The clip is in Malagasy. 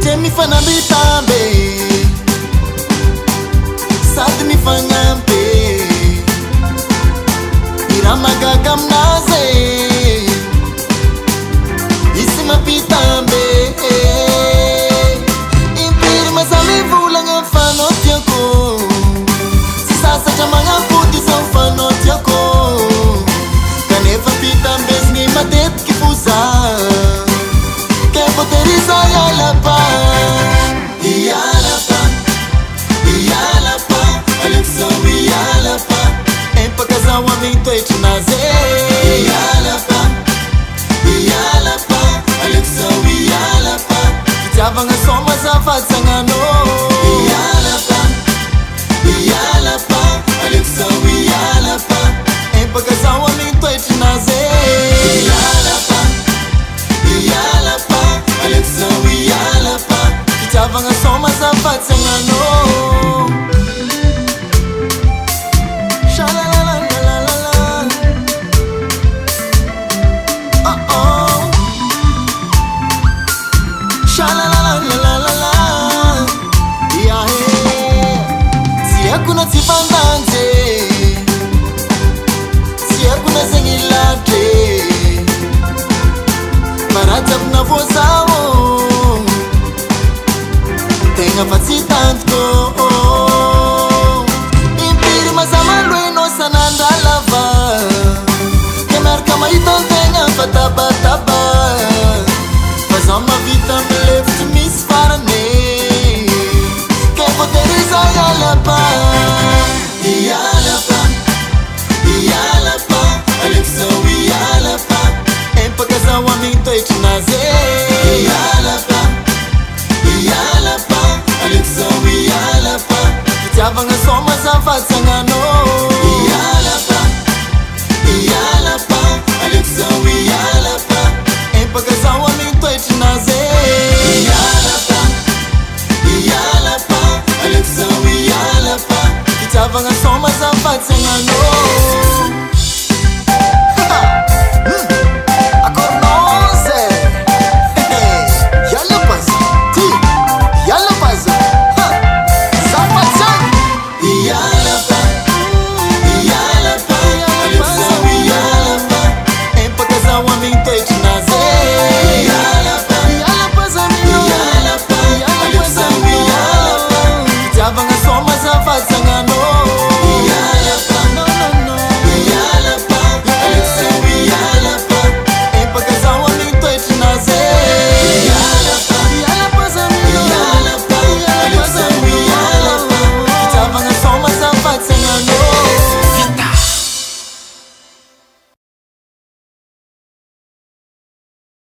Mifanambitambe sady mifagnampe iramagaga aminazy isy mampitambe impiry masamy volagna fanao tiako sy sasatra magnampody zao fanao tiako kanefa mpitambezigny matetiky foza ke voteriza ialapa empakazahoaminy toetry nazy ialapa alekizao ialapa fitiavagna soma zafazagnano ialapa alekizao ialapa empakazahoaminy toetry nazy ialapa alekizao ialapa fitiavagna soma zafazagnano Siakuna tsifandanze siakuna zengilate maratapuna vozao tegna fa tsy tantiko impiry mazamaloino sanandalava ke miaraka mahitantegna fa tabataba fa zaho mavita milefitry misy farane ke voteriza ialapa alekizao ialapa empakazahoaminy toetry nazy ialapa alekizao ialapa fitiavagna